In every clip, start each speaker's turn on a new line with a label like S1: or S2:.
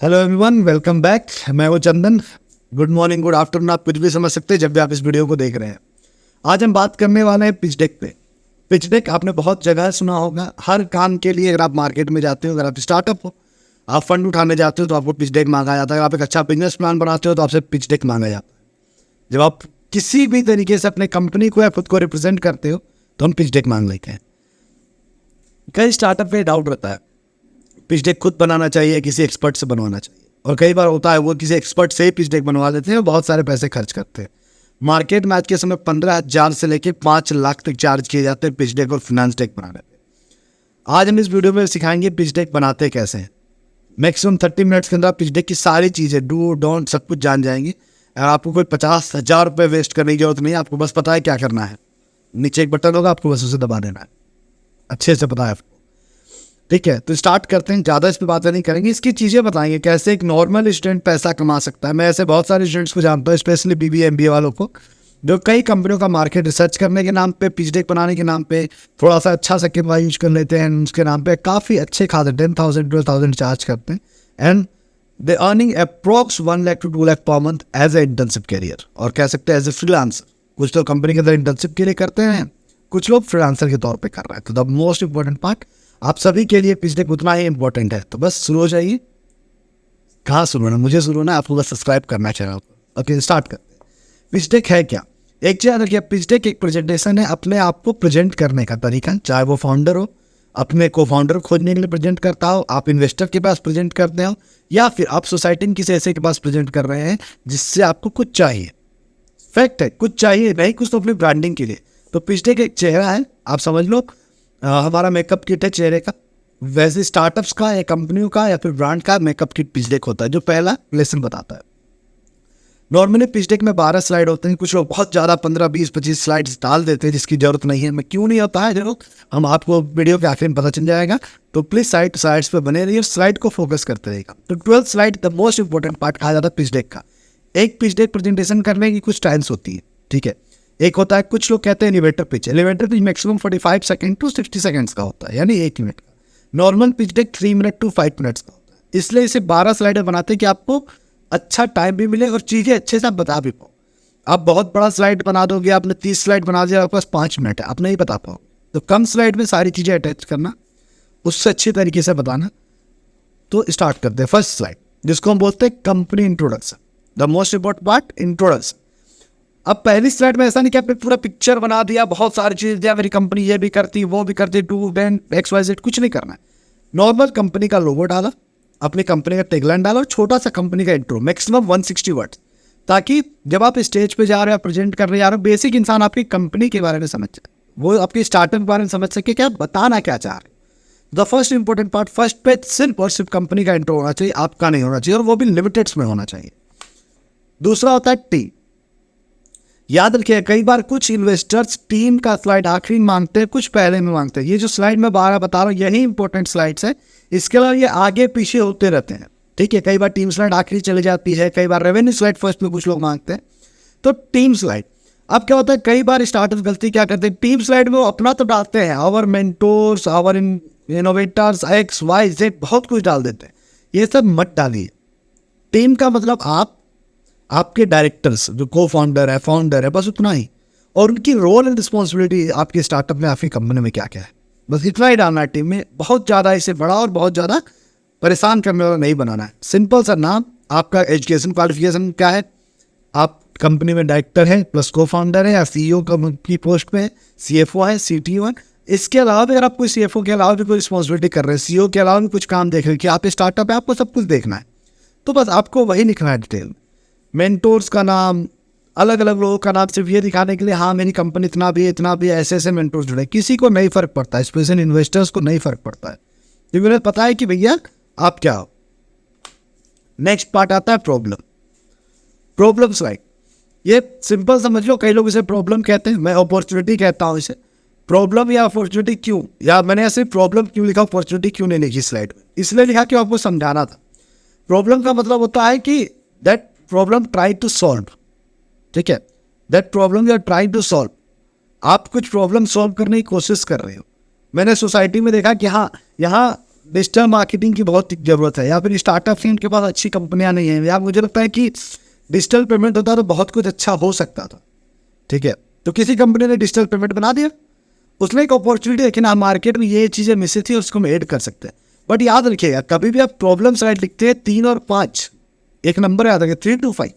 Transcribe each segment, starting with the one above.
S1: Hello everyone, welcome back. मैं वो चंदन। Good morning, good afternoon, आप कुछ भी समझ सकते हैं जब भी आप इस वीडियो को देख रहे हैं। आज हम बात करने वाले हैं पिच डेक पे। पिच डेक आपने बहुत जगह सुना होगा। हर काम के लिए अगर आप मार्केट में जाते हो, अगर आप स्टार्टअप हो, आप फंड उठाने जाते हो तो आपको पिच डेक मांगा जाता है। अगर आप एक अच्छा बिजनेस प्लान बनाते हो तो आपसे पिच डेक मांगा जाता है। जब आप किसी भी तरीके से अपने कंपनी को या खुद को रिप्रेजेंट करते हो तो हम पिच डेक मांग लेते हैं। कई स्टार्टअप पे डाउट रहता है पिच डेक खुद बनाना चाहिए, किसी एक्सपर्ट से बनवाना चाहिए। और कई बार होता है वो किसी एक्सपर्ट से ही पिच डेक बनवा देते हैं और बहुत सारे पैसे खर्च करते हैं। मार्केट में आज के समय 15,000 से लेकर 5 लाख तक चार्ज किए जाते हैं पिच डेक और फिनांस डेक बनाने पे। आज हम इस वीडियो में सिखाएंगे पिच डेक बनाते कैसे हैं। मैक्सिमम 30 मिनट्स के अंदर आप पिच डेक की सारी चीज़ें, डू डोंट, सब कुछ जान जाएंगे। और आपको कोई 50,000 रुपये वेस्ट करने की जरूरत नहीं है। आपको बस पता है क्या करना है। नीचे एक बटन होगा, आपको बस उसे दबा देना है। अच्छे से पता है आपको, ठीक है। तो स्टार्ट करते हैं। ज़्यादा इस पर बातें नहीं करेंगे, इसकी चीज़ें बताएंगे कैसे एक नॉर्मल स्टूडेंट पैसा कमा सकता है। मैं ऐसे बहुत सारे स्टूडेंट्स को जानता हूँ, स्पेशली BBA MBA वालों को, जो कई कंपनियों का मार्केट रिसर्च करने के नाम पे, पिच डेक बनाने के नाम पे थोड़ा सा अच्छा सा कैनवा यूज कर लेते हैं। उसके नाम पे काफ़ी अच्छे खाते 10,000 12,000 चार्ज करते हैं। And they earning approx 1 lakh to 2 lakh per month as a internship career, और कह सकते हैं एज ए फ्रीलांसर। कुछ लोग कंपनी के अंदर इंटर्नशिप के लिए करते हैं, कुछ लोग फ्रीलांसर के तौर पे कर रहे हैं। तो द मोस्ट इंपॉर्टेंट पार्ट, आप सभी के लिए पिच डेक उतना ही इंपॉर्टेंट है। तो बस शुरू हो जाइए। कहाँ शुरू होना, मुझे शुरू होना है, आपको बस सब्सक्राइब करना चाहिए। ओके, स्टार्ट करते हैं। पिच डेक है क्या? एक चीज़ देखिए, पिच डेक एक प्रेजेंटेशन है, अपने आप को प्रेजेंट करने का तरीका। चाहे वो फाउंडर हो, अपने को फाउंडर खोजने के लिए प्रेजेंट करता हो, आप इन्वेस्टर के पास प्रेजेंट करते हो, या फिर आप सोसाइटी किसी ऐसे के पास प्रेजेंट कर रहे हैं जिससे आपको कुछ चाहिए। फैक्ट है, कुछ चाहिए नहीं, कुछ तो अपनी ब्रांडिंग के लिए। तो पिच डेक एक चेहरा है, आप समझ लो। हमारा मेकअप किट है चेहरे का। वैसे स्टार्टअप्स का या कंपनियों का या फिर ब्रांड का मेकअप किट पिच डेक होता है, जो पहला लेसन बताता है। नॉर्मली पिच डेक में 12 स्लाइड होते हैं। कुछ लोग बहुत ज़्यादा 15 20 25 स्लाइड्स डाल देते हैं, जिसकी जरूरत नहीं है। मैं क्यों नहीं होता है जो हम आपको वीडियो के आखिर में पता चल जाएगा। तो प्लीज़ स्लाइड्स पे बने रहिए, स्लाइड को फोकस करते रहेगा। तो 12 slide the most important part कहा जाता है पिच डेक का। एक पिच डेक प्रेजेंटेशन करने की कुछ टाइम्स होती है, ठीक है। एक होता है, कुछ लोग कहते हैं elevator pitch. Elevator pitch maximum 45 second to 60 seconds का होता है, यानी 1 मिनट का। Normal pitch deck 3 minute to 5 minutes का होता है। इसलिए इसे 12 स्लाइडर बनाते हैं कि आपको अच्छा टाइम भी मिले और चीज़ें अच्छे से आप बता भी पाओ। आप बहुत बड़ा स्लाइड बना दोगे, आपने 30 स्लाइड बना दिया, आपके पास 5 मिनट है, आप नहीं बता पाओ। तो कम स्लाइड में सारी चीज़ें अटैच करना, उससे अच्छे तरीके से बताना। तो स्टार्ट करते हैं। फर्स्ट स्लाइड, जिसको हम बोलते हैं company introduction, the most important part, introduction. अब पहली स्लाइड में ऐसा नहीं कि आपने पूरा पिक्चर बना दिया, बहुत सारी चीज़ दिया, मेरी कंपनी ये भी करती, वो भी करती, डू डेन XYZ, कुछ नहीं करना है। नॉर्मल कंपनी का लोगो डाला, अपनी कंपनी का टैगलाइन डाला और छोटा सा कंपनी का इंट्रो, मैक्सिमम 160 वर्ड्स, ताकि जब आप स्टेज पे जा रहे हो, प्रेजेंट कर रहे हो, बेसिक इंसान आपकी कंपनी के बारे में समझ जाए, वो आपकी स्टार्टअप के बारे में समझ सके कि आप बताना क्या चाह रहे हो। The first important part, first page सिर्फ और सिर्फ कंपनी का इंट्रो होना चाहिए, आपका नहीं होना चाहिए, और वो भी लिमिटेड्स में होना चाहिए। दूसरा होता है टीम। याद रखिए, कई बार कुछ इन्वेस्टर्स टीम का स्लाइड आखिरी मांगते हैं, कुछ पहले में मांगते हैं। ये जो स्लाइड मैं 12 बता रहा हूँ, यही इंपॉर्टेंट स्लाइड्स है। इसके अलावा ये आगे पीछे होते रहते हैं, ठीक है। कई बार टीम स्लाइड आखिरी चली जाती है, कई बार रेवेन्यू स्लाइड फर्स्ट में कुछ लोग मांगते हैं। तो टीम स्लाइड, अब क्या होता है, कई बार स्टार्टअप गलती क्या करते हैं, टीम स्लाइड में वो अपना तो डालते हैं, our mentors, our innovators, XYZ, बहुत कुछ डाल देते हैं। ये सब मत डालिए। टीम का मतलब आपके डायरेक्टर्स, जो को फाउंडर है, फाउंडर है, बस उतना ही। और उनकी रोल एंड रिस्पॉन्सिबिलिटी आपके स्टार्टअप में, आपकी कंपनी में क्या क्या है, बस इतना ही डालना है टीम में। बहुत ज़्यादा इसे बड़ा और बहुत ज़्यादा परेशान करने वाला नहीं बनाना है। सिंपल सा नाम, आपका एजुकेशन क्वालिफिकेशन क्या है, आप कंपनी में डायरेक्टर हैं प्लस को फाउंडर है, या CEO की पोस्ट पे है, CFO है, CTO है। इसके अलावा भी अगर आप कोई CFO के अलावा भी कोई रिस्पॉन्सिबिलिटी कर रहे हैं, CEO के अलावा भी कुछ काम देख रहे हैं कि आप स्टार्टअप है, आपको सब कुछ देखना है, तो बस आपको वही लिखना है डिटेल में। मेंटोर्स का नाम, अलग अलग लोगों का नाम, सिर्फ ये दिखाने के लिए हाँ मेरी कंपनी इतना भी है, इतना भी है, ऐसे ऐसे मेंटोर्स जुड़े। किसी को नहीं फर्क पड़ता है, स्पेशल इन्वेस्टर्स को नहीं फर्क पड़ता है, क्योंकि उन्हें पता है कि भैया आप क्या हो। नेक्स्ट पार्ट आता है प्रॉब्लम स्लाइड। ये सिंपल समझ लो, कई लोग इसे प्रॉब्लम कहते हैं, मैं अपॉर्चुनिटी कहता हूँ इसे। प्रॉब्लम या अपॉर्चुनिटी क्यों, या मैंने ऐसे प्रॉब्लम क्यों लिखा, अपॉर्चुनिटी क्यों नहीं लिखी स्लाइड में, इसलिए लिखा कि आपको समझाना था। प्रॉब्लम का मतलब होता है कि that problem try to solve, ठीक है। That problem you are try to solve, आप कुछ प्रॉब्लम सॉल्व करने की कोशिश कर रहे हो। मैंने सोसाइटी में देखा कि हाँ, यहाँ डिजिटल मार्केटिंग की बहुत ज़रूरत है, या फिर स्टार्टअप हैं उनके पास अच्छी कंपनियां नहीं हैं, या मुझे लगता है कि डिजिटल पेमेंट होता तो बहुत कुछ अच्छा हो सकता था। ठीक है, तो किसी कंपनी ने डिजिटल पेमेंट बना दिया, उसमें एक अपॉर्चुनिटी है कि ना मार्केट में ये चीज़ें मिस थी, उसको हम ऐड कर सकते हैं। बट याद रखिएगा, कभी भी आप प्रॉब्लम साइड लिखते हैं 3 और 5, एक नंबर याद रखिए 3 to 5,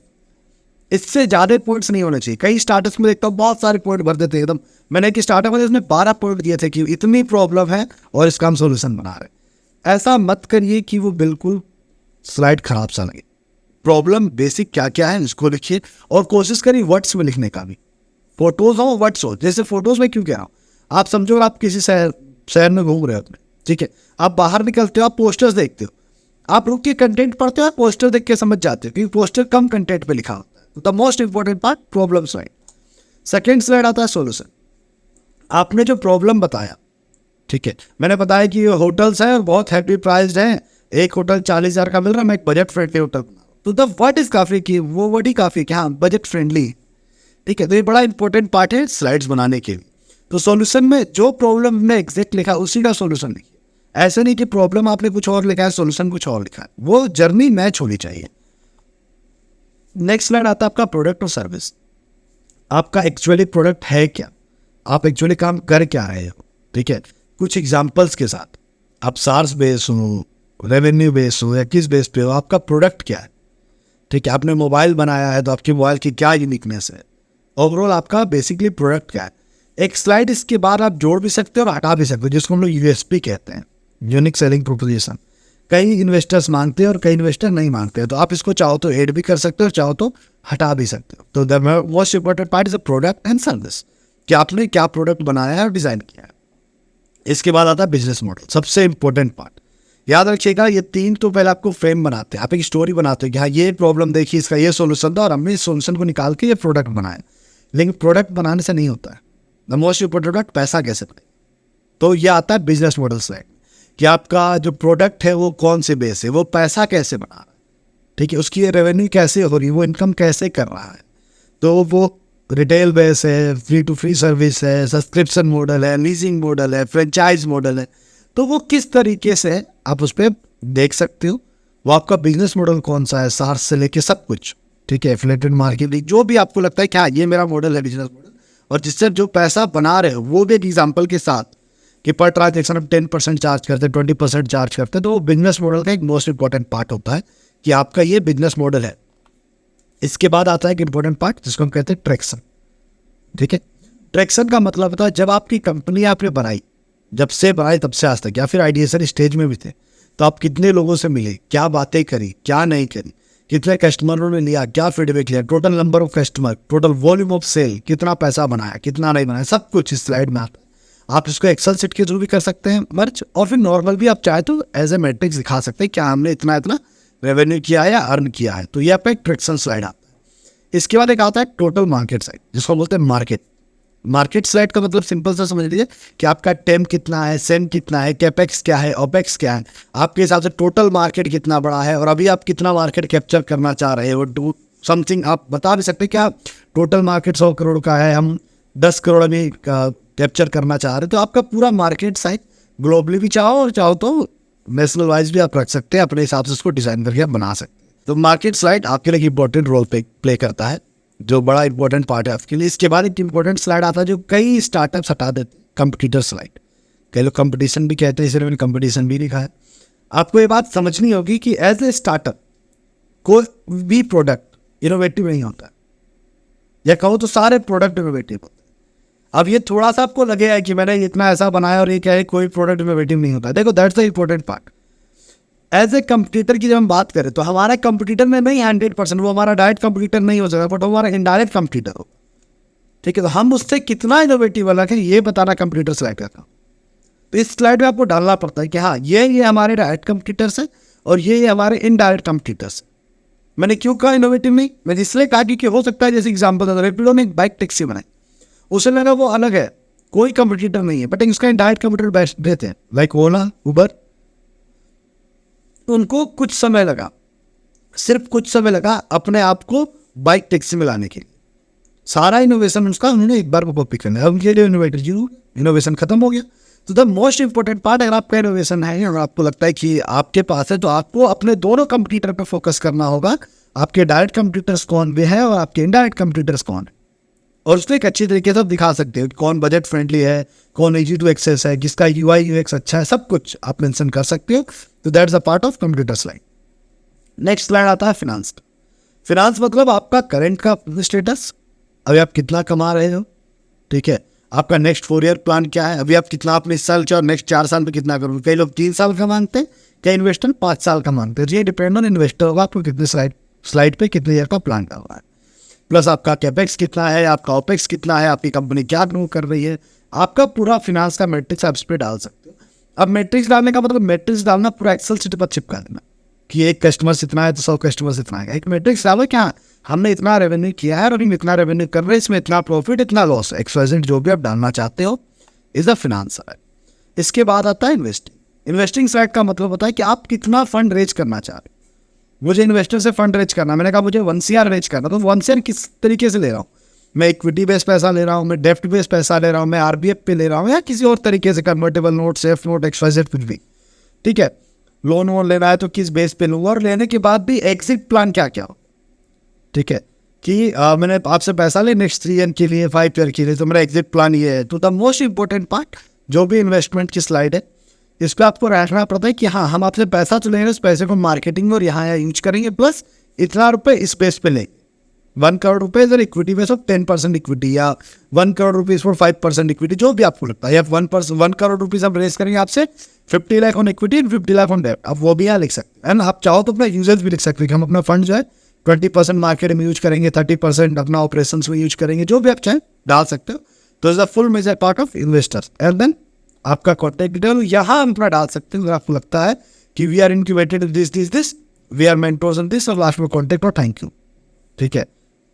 S1: इससे ज़्यादा पॉइंट्स नहीं होने चाहिए। कई स्टार्टअप्स में देखता हूँ बहुत सारे पॉइंट भर देते हैं एकदम। मैंने एक स्टार्टअप में उसने 12 पॉइंट दिए थे कि इतनी प्रॉब्लम है और इसका हम सोल्यूशन बना रहे हैं। ऐसा मत करिए कि वो बिल्कुल स्लाइड खराब सा लगे। प्रॉब्लम बेसिक क्या क्या है इसको लिखिए, और कोशिश करिए वर्ड्स में लिखने का भी, फोटोज हो वर्ड्स हो। जैसे फोटोज में क्यों कह रहा हूँ, आप समझो आप किसी शहर में घूम रहे हो, ठीक है, आप बाहर निकलते हो, आप पोस्टर्स देखते हो, आप रुक के कंटेंट पढ़ते हो, आप पोस्टर देख के समझ जाते हो, क्योंकि पोस्टर कम कंटेंट पे लिखा होता है। तो the most important part problem slide. Second slide आता है सोल्यूशन। आपने जो प्रॉब्लम बताया, ठीक है, मैंने बताया कि होटल्स हैं और बहुत हैवी प्राइस्ड हैं, एक होटल 40,000 का मिल रहा है, मैं एक बजट फ्रेंडली होटल बना रहा हूँ। तो द वर्ड इज काफ़ी, कि वो वर्ड ही काफ़ी कि हाँ बजट फ्रेंडली, ठीक है। तो ये बड़ा इंपॉर्टेंट पार्ट है स्लाइड्स बनाने के लिए। तो सॉल्यूशन में जो प्रॉब्लम हमने एग्जैक्ट लिखा उसी का सॉल्यूशन लिखिए। ऐसे नहीं कि प्रॉब्लम आपने कुछ और लिखा है, सॉल्यूशन कुछ और लिखा है, वो जर्नी मैच होनी चाहिए। नेक्स्ट स्लाइड आता है आपका प्रोडक्ट और सर्विस। आपका एक्चुअली प्रोडक्ट है क्या, आप एक्चुअली काम कर क्या रहे हो, ठीक है। कुछ एग्जांपल्स के साथ, आप सार्स बेस हो, रेवेन्यू बेस हो, या किस बेस पे हो, आपका प्रोडक्ट क्या है, ठीक है। आपने मोबाइल बनाया है तो आपके मोबाइल की क्या यूनिकनेस है, ओवरऑल आपका बेसिकली प्रोडक्ट क्या है। एक स्लाइड इसके बाद आप जोड़ भी सकते हो और हटा भी सकते हो, जिसको हम लोग यूएसपी कहते हैं, यूनिक सेलिंग प्रोपोजिशन। कई इन्वेस्टर्स मांगते हैं और कई इन्वेस्टर नहीं मांगते हैं, तो आप इसको चाहो तो ऐड भी कर सकते हो, चाहो तो हटा भी सकते हो। तो the most important part is the product and service, कि आपने क्या प्रोडक्ट बनाया है और डिज़ाइन किया है। इसके बाद आता है बिजनेस मॉडल, सबसे इंपॉर्टेंट पार्ट। याद रखिएगा, ये 3 तो पहले आपको फ्रेम बनाते हैं, आप एक स्टोरी बनाते हो कि हाँ ये प्रॉब्लम देखी, इसका ये सोल्यूशन था और हमने इस सोल्यूशन को निकाल के ये प्रोडक्ट बनाया। लेकिन प्रोडक्ट बनाने से नहीं होता है, द मोस्ट इंपॉर्टेंट पार्ट पैसा कैसे बने। तो ये आता है बिजनेस मॉडल से, कि आपका जो प्रोडक्ट है वो कौन से बेस है, वो पैसा कैसे बना रहा है, ठीक है, उसकी रेवेन्यू कैसे हो रही है, वो इनकम कैसे कर रहा है। तो वो रिटेल बेस है, फ्री टू फ्री सर्विस है, सब्सक्रिप्शन मॉडल है, लीजिंग मॉडल है, फ्रेंचाइज मॉडल है, तो वो किस तरीके से आप उस पर देख सकते हो। वो आपका बिजनेस मॉडल कौन सा है, सार्स से लेके सब कुछ, ठीक है, एफिलिएटेड मार्केटिंग, जो भी आपको लगता है कि हाँ ये मेरा मॉडल है बिजनेस मॉडल, और जिससे जो पैसा बना रहे हो वो भी एग्जाम्पल के साथ, कि पर ट्रांजेक्शन आप 10% चार्ज करते हैं, 20% चार्ज करते हैं, तो वो बिजनेस मॉडल का एक मोस्ट इंपॉर्टेंट पार्ट होता है कि आपका ये बिजनेस मॉडल है। इसके बाद आता है एक इंपॉर्टेंट पार्ट जिसको हम कहते हैं ट्रैक्शन, ठीक है। ट्रैक्शन का मतलब होता है जब आपकी कंपनी आपने बनाई, जब से बनाई तब से आज तक, या फिर आइडिएशन स्टेज में भी थे, तो आप कितने लोगों से मिले, क्या बातें करी, क्या नहीं करी, कितने कस्टमरों ने लिया, क्या फीडबैक लिया, total number of customer, total volume of sale, कितना पैसा बनाया, कितना नहीं बनाया, सब कुछ इस स्लाइड में आता है। आप इसको एक्सेल शीट के थ्रू भी कर सकते हैं मर्ज, और फिर नॉर्मल भी आप चाहे तो एज ए मैट्रिक्स दिखा सकते हैं क्या हमने इतना इतना रेवेन्यू किया है या अर्न किया है। तो ये आपका एक ट्रैक्शन स्लाइड आता है। इसके बाद एक आता है टोटल मार्केट साइड, जिसको बोलते हैं मार्केट। मार्केट स्लाइड का मतलब सिंपल सा समझ लीजिए कि आपका टेम कितना है, सेम कितना है, कैपेक्स क्या है, ओपेक्स क्या है, आपके हिसाब से टोटल मार्केट कितना बड़ा है, और अभी आप कितना मार्केट कैप्चर करना चाह रहे हो। डू समथिंग आप बता भी सकते हैं क्या टोटल मार्केट 100 करोड़ का है, हम 10 करोड़ अभी कैप्चर करना चाह रहे हैं। तो आपका पूरा मार्केट साइज ग्लोबली भी चाहो और चाहो तो नेशनल वाइज भी आप रख सकते हैं, अपने हिसाब से उसको डिज़ाइन करके आप बना सकते हैं। तो मार्केट स्लाइड आपके लिए इंपॉर्टेंट रोल प्ले करता है, जो बड़ा इंपॉर्टेंट पार्ट है आपके लिए। इसके बाद एक इंपॉर्टेंट स्लाइड आता है जो कई स्टार्टअप्स हटा देते हैं, कंपटीटर स्लाइड। कई लोग कंपटीशन भी कहते हैं, इसलिए मैंने कंपटीशन भी लिखा है। आपको ये बात समझनी होगी कि एज ए स्टार्टअप कोई भी प्रोडक्ट इनोवेटिव नहीं होता, या कहो तो सारे प्रोडक्ट इनोवेटिव होते हैं। अब ये थोड़ा सा आपको लगेगा कि मैंने इतना ऐसा बनाया और ये क्या है, कोई प्रोडक्ट इनोवेटिव नहीं होता। देखो that's the important part. As a competitor की जब हम बात करें तो हमारा कंपटीटर में नहीं 100%, वो हमारा डायरेक्ट कंपटीटर नहीं हो सकता, बट वो हमारा इनडायरेक्ट कंपटीटर हो, ठीक है। तो हम उससे कितना इनोवेटिव अलग है ये बताना कंपटीटर स्लाइड का काम। तो इस स्लाइड में आपको डालना पड़ता है कि हाँ ये हमारे डायरेक्ट कंपटीटर्स हैं और ये हमारे इनडायरेक्ट कंपटीटर्स हैं। मैंने क्यों कहा इनोवेटिव नहीं, मैंने इसलिए कहा क्योंकि हो सकता है जैसे एग्जाम्पल था, रेपिडो ने एक बाइक टैक्सी बनाई, उसे लगा वो अलग है, कोई कंपटीटर नहीं है, बट उसका इनडायरेक्ट कंपटीटर बेस्ट देते हैं, लाइक ओला, उबर। उनको कुछ समय लगा, सिर्फ कुछ समय लगा अपने आप को बाइक टैक्सी में लाने के लिए। सारा इनोवेशन उसका उन्होंने एक बार को कॉपी करना है, उनके लिए इनोवेटर जीरो, इनोवेशन खत्म हो गया। तो द मोस्ट इंपॉर्टेंट पार्ट, अगर आपका इनोवेशन है और आपको लगता है कि आपके पास है, तो आपको अपने दोनों कंप्यूटर पर फोकस करना होगा। आपके डायरेक्ट कंप्यूटर्स कौन भी है और आपके इनडायरेक्ट कंप्यूटर्स कौन है, और उसको एक अच्छी तरीके से आप दिखा सकते हो कि कौन बजट फ्रेंडली है, कौन इजी टू एक्सेस है, किसका UI UX अच्छा है, सब कुछ आप मेंशन कर सकते हो। तो that's a part of computer slide. Next slide आता है फिनांस। फिनांस मतलब आपका करंट का स्टेटस, अभी आप कितना कमा रहे हो, ठीक है। आपका नेक्स्ट 4 ईयर प्लान क्या है, अभी आप कितना अपने इस साल और नेक्स्ट 4 साल में कितना करोगे। कई लोग 3 साल का मांगते हैं, कई इन्वेस्टर 5 साल का मांगते हैं। ये डिपेंड ऑन इन्वेस्टर होगा आपको कितने स्लाइड पे कितने ईयर का प्लान करना है। प्लस आपका कैपेक्स कितना है, आपका ओपेक्स कितना है, आपकी कंपनी क्या ग्रो कर रही है, आपका पूरा फिनांस का मैट्रिक्स आप इस पर डाल सकते हो। अब मैट्रिक्स डालने का मतलब मैट्रिक्स डालना पूरा एक्सेल शीट पर चिपका देना कि एक कस्टमर से इतना है तो 100 कस्टमर से इतना आएगा। एक मैट्रिक्स डालो क्या हमने इतना रेवेन्यू किया है और हम इतना रेवेन्यू कर रहे हैं, इसमें इतना प्रॉफिट इतना लॉस, XYZ जो भी आप डालना चाहते हो इज अ फिनांस साइड। इसके बाद आता है इन्वेस्टिंग। इन्वेस्टिंग साइड का मतलब होता है कि आप कितना फंड रेज करना चाह रहे हो। मुझे इन्वेस्टर से फंड रेज करना, मैंने कहा मुझे 1 CR रेज करना, तो 1 CR किस तरीके से ले रहा हूँ, मैं इक्विटी बेस्ड पैसा ले रहा हूँ, मैं डेप्ट बेस्ड पैसा ले रहा हूँ, मैं RBF पे ले रहा हूँ, या किसी और तरीके से convertible note, safe note, XYZ कुछ भी, ठीक है। लोन वोन लेना है तो किस बेस पे लूँगा, और लेने के बाद भी एग्जिट प्लान क्या क्या हो, ठीक है। कि मैंने आपसे पैसा ले नेक्स्ट 3 ईयर के लिए, 5 ईयर के लिए, तो मेरा एग्जिट प्लान ये है। तो द मोस्ट इंपॉर्टेंट पार्ट जो भी इन्वेस्टमेंट की स्लाइड है, इस पर आपको रखना पड़ता है कि हाँ हम आपसे पैसा तो लेंगे, उस पैसे को मार्केटिंग और यहाँ यूज करेंगे, प्लस इतना रुपये इस बेस पे लेंगे। 1 करोड़ रुपये इधर इक्विटी बेस ऑफ 10% इक्विटी, या 1 करोड़ रुपीज़ फॉर 5% इक्विटी, जो भी आपको लगता है। या 1 करोड़ रुपीज़ हम रेस करेंगे आपसे, 50 lakh on equity and 50 lakh on डेब्ट, आप वो भी यहाँ लिख सकते हैं। एंड आप चाहो तो अपना यूजेज भी लिख सकते हैं कि हम अपना फंड जो है 20% मार्केट में यूज करेंगे, 30% अपना ऑपरेशन में यूज करेंगे, जो भी आप चाहें डाल सकते हो। तो is the full major part of investors. And then आपका कॉन्टैक्ट डिटेल यहाँ हम अपना डाल सकते हैं अगर आपको लगता है कि we are incubated this we are mentors in this, और लास्ट में कॉन्टैक्ट और थैंक यू, ठीक है।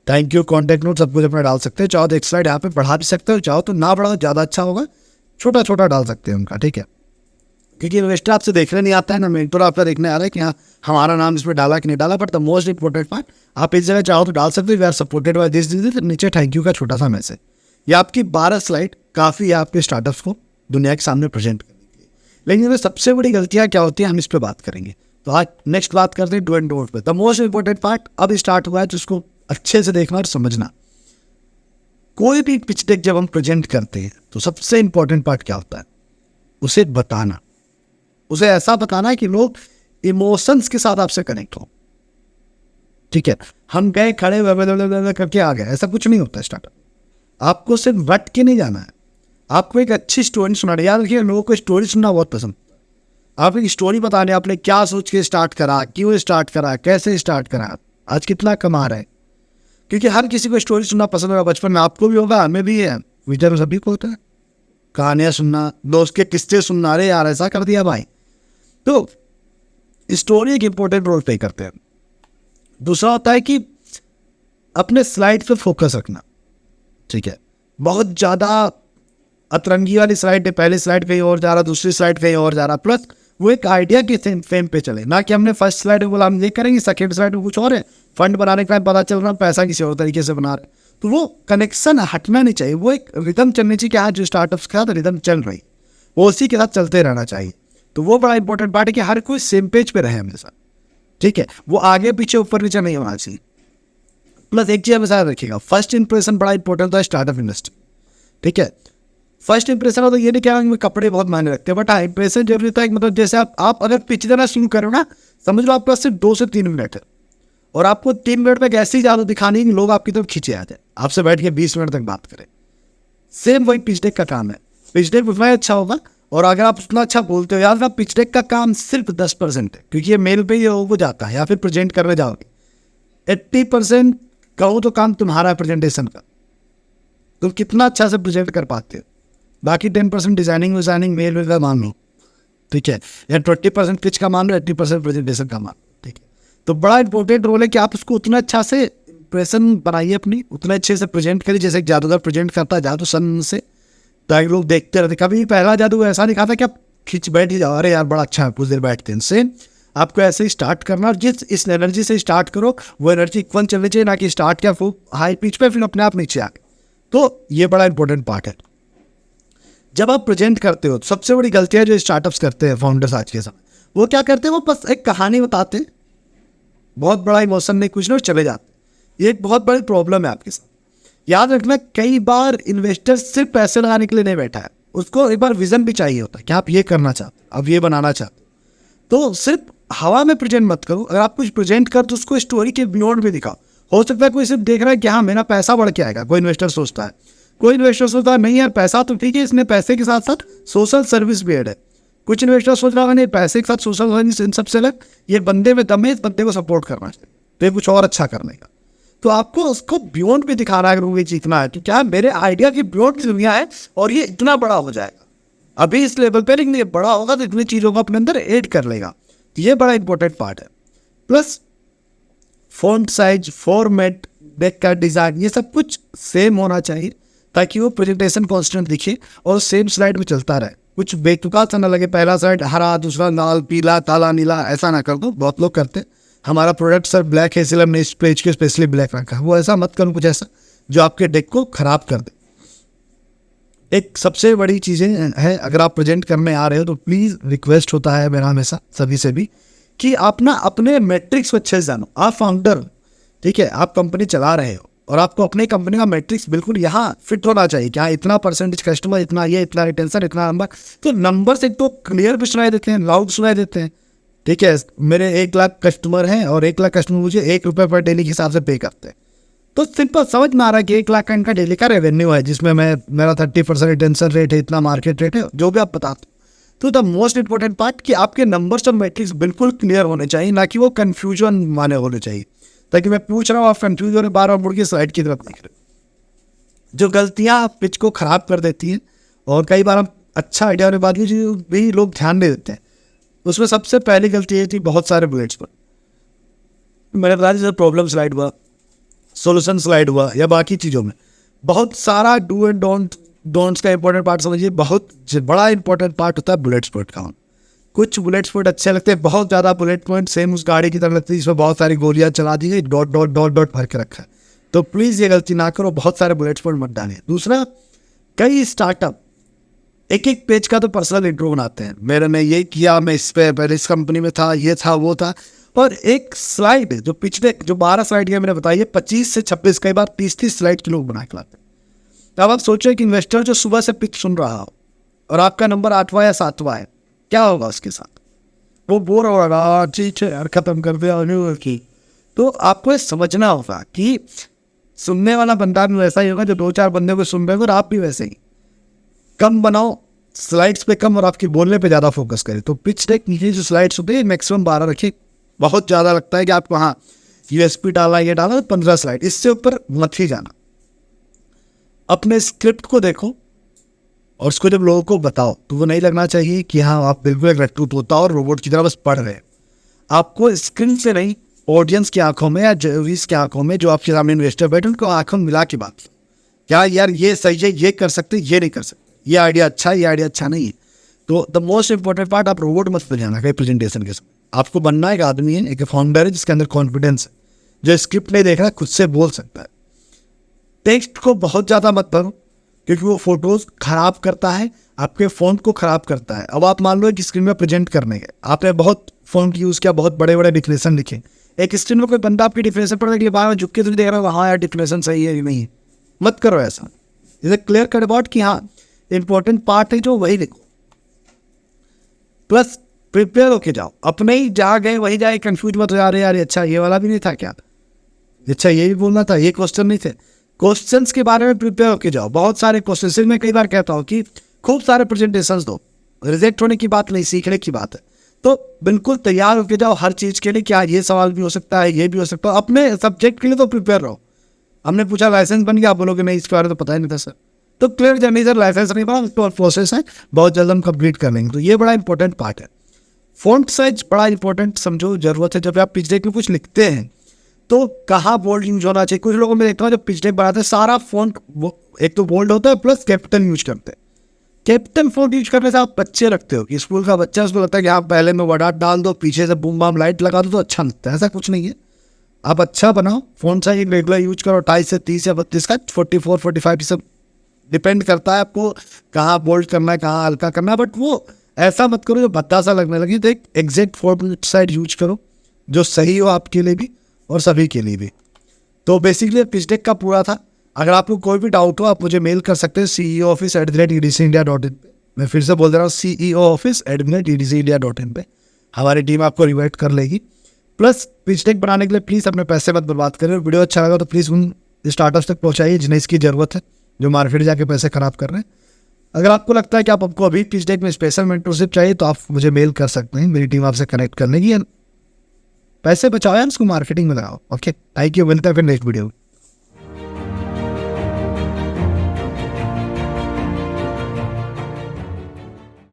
S1: थैंक यू, कॉन्टैक्ट नोट, सब कुछ अपना डाल सकते हैं। चाहो तो एक स्लाइड यहाँ पे बढ़ा भी सकते हो, चाहो तो ना बढ़ाओ, ज़्यादा अच्छा होगा, छोटा छोटा डाल सकते हैं उनका, ठीक है। क्योंकि इन्वेस्टर आपसे देखने नहीं आता है ना, मेंटोर आपका देखने आ रहा है कि हाँ हमारा नाम इसमें डाला कि नहीं डाला। But the most important part, आप इस जगह चाहो तो डाल सकते हो, we are supported by this, नीचे थैंक यू का छोटा सा मैसेज। ये आपकी 12 स्लाइड काफ़ी है आपके स्टार्टअप्स को दुनिया के सामने प्रेजेंट करने के लिए। लेकिन इसमें सबसे बड़ी गलतियाँ क्या होती है, हम इस पर बात करेंगे। तो आज नेक्स्ट बात करते हैं do and don't pay. The most important part अब स्टार्ट हुआ है, तो उसको अच्छे से देखना और समझना। कोई भी पिच डेक जब हम प्रेजेंट करते हैं तो सबसे इंपॉर्टेंट पार्ट क्या होता है, उसे बताना। उसे ऐसा बताना है कि लोग इमोशंस के साथ आपसे कनेक्ट हो, ठीक है। हम गए खड़े करके आ गए, ऐसा कुछ नहीं होता है स्टार्टअप। आपको सिर्फ रट के नहीं जाना है, आपको एक अच्छी स्टोरी सुनानी। याद रखिए, लोगों को स्टोरी सुनना बहुत पसंद। आप एक स्टोरी बताने, आपने क्या सोच के स्टार्ट करा, क्यों स्टार्ट करा, कैसे स्टार्ट करा, आज कितना कमा रहे हैं। क्योंकि हर किसी को स्टोरी सुनना पसंद होगा, बचपन में आपको भी होगा, हमें भी है, विचार सभी को होता है। कहानियाँ सुनना, दोस्त के किस्से सुनना, अरे यार ऐसा कर दिया भाई। तो स्टोरी एक इंपॉर्टेंट रोल प्ले करते हैं। दूसरा होता है कि अपने स्लाइड पे फोकस रखना, ठीक है। बहुत ज़्यादा अतरंगी वाली स्लाइड है, पहली स्लाइड कहीं और जा रहा, दूसरी स्लाइड कहीं और जा रहा, प्लस वो एक आइडिया की फेम पे चले, ना कि हमने फर्स्ट स्लाइड में बोला हम ये करेंगे, सेकेंड स्लाइड में कुछ और है, फंड बनाने का पता चल रहा पैसा किसी और तरीके से बना रहे। तो वो कनेक्शन हटना नहीं चाहिए, वो एक रिदम चलनी चाहिए कि आज जो स्टार्टअप्स के साथ रिदम चल रही, वो उसी के साथ चलते रहना चाहिए। तो वो बड़ा इंपॉर्टेंट पार्ट है कि हर कोई सेम पेज पे रहे हमेशा, ठीक है। वो आगे पीछे ऊपर नीचे नहीं होना चाहिए। प्लस एक चीज़ हमेशा रखिएगा, फर्स्ट इंप्रेशन बड़ा इंपॉर्टेंट होता है स्टार्टअप इंडस्ट्री, ठीक है। फर्स्ट इंप्रेशन हो तो ये नहीं कह रहा हूँ कपड़े बहुत मायने रखते हैं, बट हाँ इंप्रेशन जरूरी होता है। मतलब जैसे आप अगर पिच देना शुरू करो ना, समझ लो आपके पास सिर्फ 2 से 3 मिनट है, और आपको 3 मिनट में ऐसी ज़्यादा दिखानी है कि लोग आपकी तरफ खींचे आते हैं, आपसे बैठ के 20 मिनट तक बात करें। सेम वही पिच डेक का काम है। पिच डेक उतना अच्छा होगा, और अगर आप उतना अच्छा बोलते हो, याद रखना पिच डेक का काम सिर्फ 10% है, क्योंकि ये मेल पे ही हो जाता है या फिर प्रेजेंट करने जाओगे। 80% कहो तो काम तुम्हारा है प्रेजेंटेशन का, तुम कितना अच्छा से प्रेजेंट कर पाते हो। बाकी 10% डिजाइनिंग मेल का मान लो, ठीक है, या 20% पिच का मान लो, 80% प्रेजेंटेशन का मान लो, ठीक है। तो बड़ा इंपॉर्टेंट रोल है कि आप उसको उतना अच्छा से इंप्रेशन बनाइए अपनी, उतना अच्छे से प्रेजेंट करिए जैसे एक जादूगर प्रेजेंट करता है जादू सन से, ताकि लोग देखते रहते। कभी पहला जादू ऐसा नहीं खाता कि आप खिंच बैठ ही जाओ, अरे यार बड़ा अच्छा है, कुछ देर बैठते हैं। से आपको ऐसे ही स्टार्ट करना, और जिस इस एनर्जी से स्टार्ट करो वो एनर्जी इक्वल चलनी चाहिए, ना कि स्टार्ट क्या हाई पिच पे फिर अपने आप नीचे आ गए। तो ये बड़ा इंपॉर्टेंट पार्ट है। जब आप प्रेजेंट करते हो तो सबसे बड़ी गलतियाँ जो स्टार्टअप्स करते हैं फाउंडर्स आज के समय, वो क्या करते हैं, वो बस एक कहानी बताते हैं, बहुत बड़ा इमोशन नहीं कुछ नहीं, चले जाते। ये एक बहुत बड़ी प्रॉब्लम है आपके साथ। याद रखना, कई बार इन्वेस्टर सिर्फ पैसे लगाने के लिए नहीं बैठा है, उसको एक बार विजन भी चाहिए होता है कि आप ये करना चाहते, अब ये बनाना चाहते। तो सिर्फ हवा में प्रेजेंट मत करो, अगर आप कुछ प्रेजेंट कर तो उसको स्टोरी के बियॉन्ड भी दिखाओ। हो सकता है कोई सिर्फ देख रहा है कि हाँ मेरा पैसा बढ़ के आएगा, कोई इन्वेस्टर सोचता है, कोई इन्वेस्टर सोचता है नहीं यार पैसा तो ठीक है, इसमें पैसे के साथ साथ सोशल सर्विस भी ऐड है। कुछ इन्वेस्टर सोच रहा है नहीं पैसे के साथ सोशल सर्विस इन सबसे अलग, ये बंदे में दम है, इस बंदे को सपोर्ट करना चाहिए तो ये कुछ और अच्छा करने का। तो आपको उसको बियॉन्ड भी दिखाना है, अगर ये जीतना है कि क्या मेरे आइडिया की बियॉन्ड की दुनिया है और ये इतना बड़ा हो जाएगा अभी इस लेवल पे, लेकिन ये बड़ा होगा तो इतनी चीज़ों को अपने अंदर ऐड कर लेगा। ये बड़ा इंपॉर्टेंट पार्ट है। Plus font size, format, back का डिज़ाइन, ये सब कुछ सेम होना चाहिए ताकि वो प्रेजेंटेशन कॉन्स्टेंट दिखे और सेम स्लाइड में चलता रहे। कुछ बेतुका सा ना लगे, पहला स्लाइड हरा, दूसरा लाल, पीला, काला, नीला, ऐसा ना कर दो। बहुत लोग करते हैं, हमारा प्रोडक्ट सर ब्लैक है इसलिए हमने इस पेज के स्पेशली ब्लैक रखा है, वो ऐसा मत करो कुछ ऐसा जो आपके डेक को खराब कर दे। एक सबसे बड़ी चीज़ें है, अगर आप प्रेजेंट करने आ रहे हो तो प्लीज़ रिक्वेस्ट होता है मेरा हमेशा सभी से भी कि आप ना अपने मैट्रिक्स को अच्छे से जानो। आप फाउंडर, ठीक है, आप कंपनी चला रहे हो और आपको अपनी कंपनी का मैट्रिक्स बिल्कुल यहाँ फिट होना चाहिए कि हाँ इतना परसेंटेज कस्टमर, इतना ये, इतना रिटेंशन, इतना नंबर। तो नंबर से एक तो क्लियर भी सुनाई देते हैं, लाउड सुनाई देते हैं, ठीक है। मेरे 1 लाख कस्टमर हैं और 1 लाख कस्टमर मुझे 1 रुपये पर डेली के हिसाब से पे करते हैं, तो सिंपल समझ में आ रहा है कि 1 लाख का इनका डेली का रेवेन्यू है, जिसमें मेरा 30% रिटेंशन रेट है, इतना मार्केट रेट है, जो भी आप बताते हो। तो द मोस्ट इंपॉर्टेंट पार्ट कि आपके नंबर्स और मैट्रिक्स बिल्कुल क्लियर होने चाहिए, ना कि वो कन्फ्यूजन माने होने चाहिए, ताकि मैं पूछ रहा हूँ आप कन्फ्यूज हो रहे, बार बार मुड़ के स्लाइड की तरफ देख रहे। जो गलतियाँ पिच को ख़राब कर देती हैं और कई बार हम अच्छा आइडिया होने बाद भी लोग ध्यान नहीं देते हैं, उसमें सबसे पहली गलती ये थी बहुत सारे बुलेट्स पर। मैंने बताया जैसे प्रॉब्लम स्लाइड हुआ, सोल्यूशन स्लाइड हुआ, या बाकी चीज़ों में बहुत सारा डू एंड डोंट्स का इंपॉर्टेंट पार्ट समझिए। बहुत बड़ा इंपॉर्टेंट पार्ट होता है बुलेट्स पॉइंट का। कुछ बुलेट्स पॉइंट अच्छे लगते हैं, बहुत ज़्यादा बुलेट पॉइंट सेम उस गाड़ी की तरह लगती है जिसमें बहुत सारी गोलियां चला दी गई, डॉट डॉट डॉट डॉट भर के रखा है। तो प्लीज़ ये गलती ना करो, बहुत सारे बुलेट्स पॉइंट मत डालें। दूसरा, कई स्टार्टअप एक एक पेज का तो पर्सनल इंट्रो बनाते हैं, मेरे ने ये किया, मैं इस पे पहले इस कंपनी में था, ये था वो था, और एक स्लाइड जो पिछले जो 12 स्लाइड की मैंने बताई है, 25 से 26 कई बार 30-30 स्लाइड के लोग बना के लाते हैं। अब आप सोचो कि इन्वेस्टर जो सुबह से पिच सुन रहा हो और आपका नंबर 8वां या 7वां है, क्या होगा उसके साथ? वो बोर होगा, ठीक है यार खत्म कर दिया की। तो आपको ये समझना होगा कि सुनने वाला बंदा भी वैसा ही होगा जो 2-4 बंदे को सुन रहे हो, और आप भी वैसे ही। कम बनाओ स्लाइड्स पे कम और आपकी बोलने पे ज़्यादा फोकस करें। तो पिच डेक नीचे जो स्लाइड्स होते हैं मैक्सिमम 12 रखिए। बहुत ज़्यादा लगता है कि आपको हाँ यूएसपी डाला, ये डाला, 15 स्लाइड, इससे ऊपर मत ही जाना। अपने स्क्रिप्ट को देखो और उसको जब लोगों को बताओ तो वो नहीं लगना चाहिए कि हाँ आप बिल्कुल एक रट्टू तोता और रोबोट की तरह बस पढ़ रहे हैं। आपको स्क्रीन से नहीं, ऑडियंस की आंखों में या जर्नलिस्ट की आंखों में, जो आपके सामने इन्वेस्टर बैठे उनको आंखों में मिला के बात, क्या यार ये सही है, ये कर सकते, ये नहीं कर सकते, ये आइडिया अच्छा है, ये आइडिया अच्छा नहीं है। तो द मोस्ट इंपॉर्टेंट पार्ट, आप रोबोट मत बन जाना कहीं प्रेजेंटेशन के समय। आपको बनना एक आदमी है, एक फाउंडर है जिसके अंदर कॉन्फिडेंस है, जो स्क्रिप्ट नहीं देख रहा, खुद से बोल सकता है। टेक्स्ट को बहुत ज़्यादा मत भरो क्योंकि वो फोटोज़ खराब करता है, आपके फ़ॉन्ट को ख़राब करता है। अब आप मान लो कि स्क्रीन में प्रेजेंट करने के आपने बहुत फ़ॉन्ट यूज़ किया, बहुत बड़े बड़े डिफिनेशन लिखे, एक स्क्रीन में कोई बंदा आपकी डिफिनेशन पढ़ने के लिए बार बार झुक के तुझे देख रहा है, हाँ यार डिफिनेशन सही है नहीं है, मत करो ऐसा। इसे क्लियर कट अबाउट कि हाँ इंपॉर्टेंट पार्ट है जो वही लिखो। प्लस प्रिपेयर होके जाओ, अपने ही जहाँ गए वही जाए, कंफ्यूज मत हो जा रहे यार अच्छा ये वाला भी नहीं था क्या, अच्छा ये भी बोलना था, ये क्वेश्चन नहीं थे। क्वेश्चंस के बारे में प्रिपेयर होके जाओ। बहुत सारे क्वेश्चन मैं कई बार कहता हूँ कि खूब सारे प्रेजेंटेशंस दो, रिजेक्ट होने की बात नहीं, सीखने की बात है। तो बिल्कुल तैयार होके जाओ हर चीज़ के लिए, क्या ये सवाल भी हो सकता है, ये भी हो सकता है। अपने सब्जेक्ट के लिए तो प्रिपेयर रहो। हमने पूछा लाइसेंस बन गया, आप बोलोगे नहीं इसके बारे में तो पता ही नहीं था सर, तो क्लियर जर्नी सर लाइसेंस नहीं बना, तो प्रोसेस है, बहुत जल्द हम कंप्लीट कर लेंगे। तो ये बड़ा इंपॉर्टेंट पार्ट है। फॉन्ट साइज बड़ा इंपॉर्टेंट समझो, जरूरत है। जब आप पिच डेक में कुछ लिखते हैं तो कहाँ बोल्ड यूज होना चाहिए। कुछ लोगों में देखता हूँ जब पिच डेक बनाते हैं सारा फॉन्ट एक तो बोल्ड होता है प्लस कैपिटल यूज करते हैं। कैपिटल फॉन्ट यूज करने से आप बच्चे रखते हो कि स्कूल का बच्चा, उसको लगता है कि आप पहले में वर्ड डाल दो, पीछे से बूम बाम लाइट लगा दो तो अच्छा लगता है। ऐसा कुछ नहीं है, आप अच्छा बनाओ। फॉन्ट साइज रेगुलर यूज करो, 28 से 30 या 32 का, 44-45 सब डिपेंड करता है आपको कहाँ बोल्ड करना है, कहाँ हल्का करना है, बट वो ऐसा मत करो जो भद्दा सा लगने लगे। तो एक एग्जैक्ट 4 साइड यूज करो जो सही हो आपके लिए भी और सभी के लिए भी। तो बेसिकली पिच डेक का पूरा था। अगर आपको कोई भी डाउट हो आप मुझे मेल कर सकते हैं ceo@edcindia.in पे। मैं फिर से बोल दे रहा हूँ ceo@edcindia.in पे। हमारी टीम आपको रिवाइट कर लेगी। प्लस पिच डेक बनाने के लिए प्लीज़ अपने पैसे मत बर्बाद करें। वीडियो अच्छा लगा तो प्लीज़ उन स्टार्टअप्स तक पहुँचाइए जिन्हें इसकी ज़रूरत है, जो मार्केट जाके पैसे ख़राब कर रहे हैं। अगर आपको लगता है कि आपको अभी पिच डेक में स्पेशल मेंटरशिप चाहिए तो आप मुझे मेल कर सकते हैं, मेरी टीम आपसे कनेक्ट कर लेगी। पैसे बचाओ यार, उसको मार्केटिंग में लगाओ। ओके, थैंक यू, मिलते हैं फिर नेक्स्ट वीडियो में।